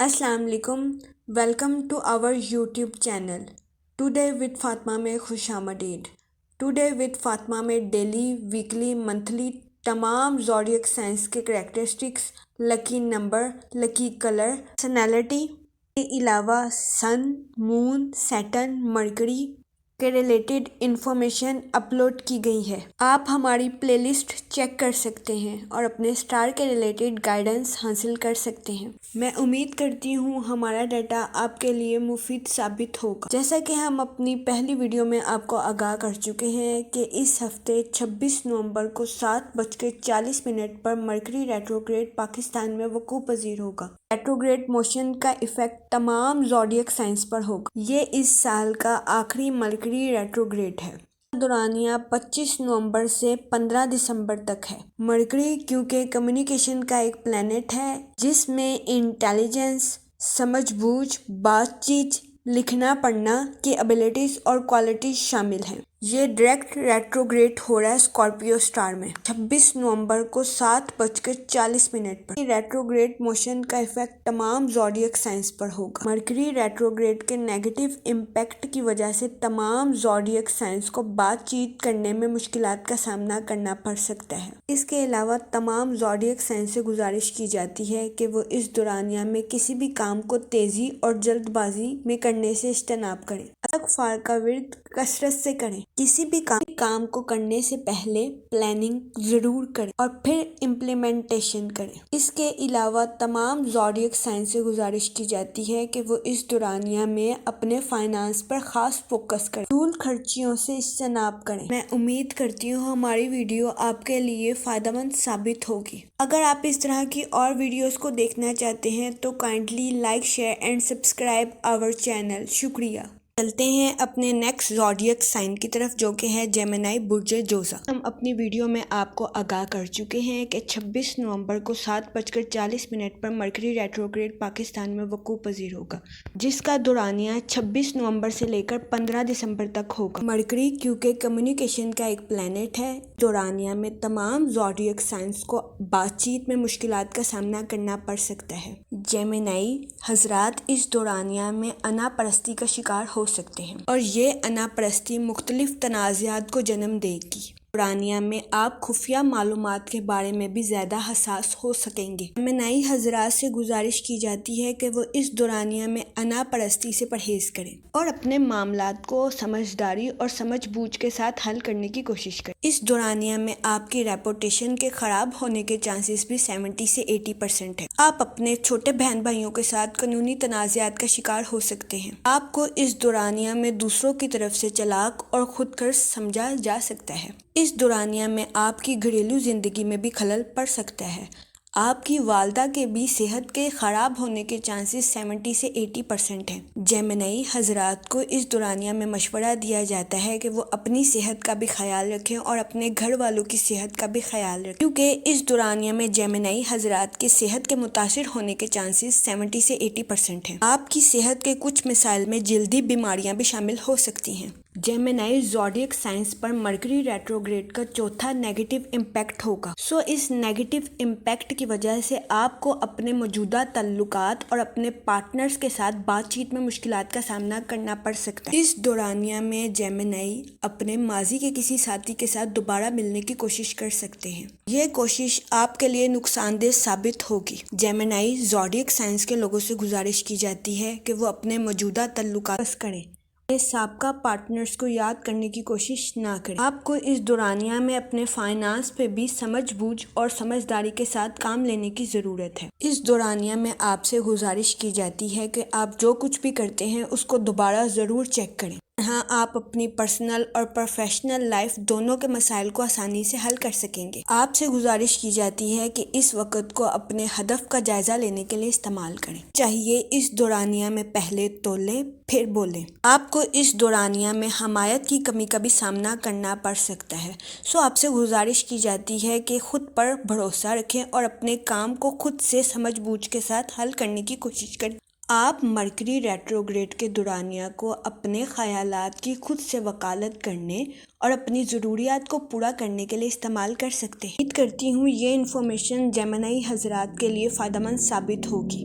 السلام علیکم، welcome to our YouTube channel today with Fatima میں خوش آمدید۔ ٹوڈے وتھ فاطمہ میں ڈیلی، ویکلی، منتھلی تمام زوڈیک سائنس کے characteristics, lucky number, lucky colour, personality کے علاوہ سن، مون، سیٹرن، مرکری کے ریلیٹڈ انفارمیشن اپلوڈ کی گئی ہے۔ آپ ہماری پلے لسٹ چیک کر سکتے ہیں اور اپنے سٹار کے ریلیٹڈ گائیڈنس حاصل کر سکتے ہیں۔ میں امید کرتی ہوں ہمارا ڈیٹا آپ کے لیے مفید ثابت ہوگا۔ جیسا کہ ہم اپنی پہلی ویڈیو میں آپ کو آگاہ کر چکے ہیں کہ اس ہفتے 26 نومبر کو 7:40 پر مرکری ریٹروگریڈ پاکستان میں وقوع پذیر ہوگا۔ ریٹروگریڈ موشن کا ایفیکٹ تمام زوڈیک سائنس پر ہوگا۔ یہ اس سال کا آخری مرکری ریٹروگریڈ ہے۔ دورانیہ 25 نومبر سے 15 دسمبر تک ہے۔ مرکری کیونکہ کمیونیکیشن کا ایک پلانٹ ہے جس میں انٹیلیجنس، سمجھ بوجھ، بات چیت، لکھنا پڑھنا کی ایبلٹیز اور کوالٹیز شامل ہیں۔ یہ ڈائریکٹ ریٹروگریڈ ہو رہا ہے اسکارپیو سٹار میں 26 نومبر کو 7:40 پر۔ ریٹروگریڈ موشن کا ایفیکٹ تمام زوڈیک سائنس پر ہوگا۔ مرکری ریٹروگریڈ کے نیگیٹو امپیکٹ کی وجہ سے تمام زوڈیک سائنس کو بات چیت کرنے میں مشکلات کا سامنا کرنا پڑ سکتا ہے۔ اس کے علاوہ تمام زوڈیک سائنس سے گزارش کی جاتی ہے کہ وہ اس دورانیہ میں کسی بھی کام کو تیزی اور جلد بازی میں کرنے سے اجتناب کریں۔ استغفار کا ورد کثرت سے کریں۔ کسی بھی کام کو کرنے سے پہلے پلاننگ ضرور کریں اور پھر امپلیمنٹیشن کریں۔ اس کے علاوہ تمام زوڈیک سائنس سے گزارش کی جاتی ہے کہ وہ اس دورانیہ میں اپنے فائنانس پر خاص فوکس کریں، فضول خرچیوں سے اجتناب کریں۔ میں امید کرتی ہوں ہماری ویڈیو آپ کے لیے فائدہ مند ثابت ہوگی۔ اگر آپ اس طرح کی اور ویڈیوز کو دیکھنا چاہتے ہیں تو kindly like, share and subscribe our channel. شکریہ۔ چلتے ہیں اپنے نیکسٹ زوڈیک سائن کی طرف جو کہ ہے جیمنائی برج جوزا۔ ہم اپنی ویڈیو میں آپ کو آگاہ کر چکے ہیں کہ 26 نومبر کو 7:40 پر مرکری ریٹروگریڈ پاکستان میں وقوع پذیر ہوگا جس کا دورانیہ 26 نومبر سے لے کر 15 دسمبر تک ہوگا۔ مرکری کیونکہ کمیونیکیشن کا ایک پلانٹ ہے، دورانیہ میں تمام زوڈیک سائنس کو بات چیت میں مشکلات کا سامنا کرنا پڑ سکتا ہے۔ جیمنائی حضرات اس دورانیہ میں انا پرستی کا شکار ہو سکتے ہیں اور یہ انا پرستی مختلف تنازعات کو جنم دے گی۔ دورانیہ میں آپ خفیہ معلومات کے بارے میں بھی زیادہ حساس ہو سکیں گے۔ جیمنائی حضرات سے گزارش کی جاتی ہے کہ وہ اس دورانیہ میں انا پرستی سے پرہیز کریں اور اپنے معاملات کو سمجھداری اور سمجھ بوجھ کے ساتھ حل کرنے کی کوشش کریں۔ اس دورانیہ میں آپ کی ریپوٹیشن کے خراب ہونے کے چانسز بھی 70 سے 80% ہے۔ آپ اپنے چھوٹے بہن بھائیوں کے ساتھ قانونی تنازعات کا شکار ہو سکتے ہیں۔ آپ کو اس دورانیہ میں دوسروں کی طرف سے چالاک اور خود غرض سمجھا جا سکتا ہے۔ اس دورانیہ میں آپ کی گھریلو زندگی میں بھی خلل پڑ سکتا ہے۔ آپ کی والدہ کے بھی صحت کے خراب ہونے کے چانسز 70 سے 80% ہیں۔ جیمنائی حضرات کو اس دورانیہ میں مشورہ دیا جاتا ہے کہ وہ اپنی صحت کا بھی خیال رکھیں اور اپنے گھر والوں کی صحت کا بھی خیال رکھیں کیونکہ اس دورانیہ میں جیمنائی حضرات کے صحت کے متاثر ہونے کے چانسز 70 سے 80% ہیں۔ آپ کی صحت کے کچھ مسائل میں جلدی بیماریاں بھی شامل ہو سکتی ہیں۔ جیمنائی زوڈیک سائنس پر مرکری ریٹروگریڈ کا چوتھا نیگیٹو امپیکٹ ہوگا۔ اس نیگیٹو امپیکٹ کی وجہ سے آپ کو اپنے موجودہ تعلقات اور اپنے پارٹنرز کے ساتھ بات چیت میں مشکلات کا سامنا کرنا پڑ سکتا ہے۔ اس دورانیہ میں جیمنائی اپنے ماضی کے کسی ساتھی کے ساتھ دوبارہ ملنے کی کوشش کر سکتے ہیں۔ یہ کوشش آپ کے لیے نقصان دہ ثابت ہوگی۔ جیمنائی زوڈیک سائنس کے لوگوں سے گزارش کی جاتی ہے کہ وہ اپنے موجودہ تعلقات کریں، سابقہ پارٹنرز کو یاد کرنے کی کوشش نہ کریں۔ آپ کو اس دورانیہ میں اپنے فائنانس پہ بھی سمجھ بوجھ اور سمجھداری کے ساتھ کام لینے کی ضرورت ہے۔ اس دورانیہ میں آپ سے گزارش کی جاتی ہے کہ آپ جو کچھ بھی کرتے ہیں اس کو دوبارہ ضرور چیک کریں۔ یہاں آپ اپنی پرسنل اور پروفیشنل لائف دونوں کے مسائل کو آسانی سے حل کر سکیں گے۔ آپ سے گزارش کی جاتی ہے کہ اس وقت کو اپنے ہدف کا جائزہ لینے کے لیے استعمال کریں۔ چاہیے اس دورانیہ میں پہلے تولیں پھر بولیں۔ آپ کو اس دورانیہ میں حمایت کی کمی کا بھی سامنا کرنا پڑ سکتا ہے۔ آپ سے گزارش کی جاتی ہے کہ خود پر بھروسہ رکھیں اور اپنے کام کو خود سے سمجھ بوجھ کے ساتھ حل کرنے کی کوشش کریں۔ آپ مرکری ریٹروگریڈ کے دورانیہ کو اپنے خیالات کی خود سے وکالت کرنے اور اپنی ضروریات کو پورا کرنے کے لیے استعمال کر سکتے ہیں۔ امید کرتی ہوں یہ انفارمیشن جیمنائی حضرات کے لیے فائدہ مند ثابت ہوگی۔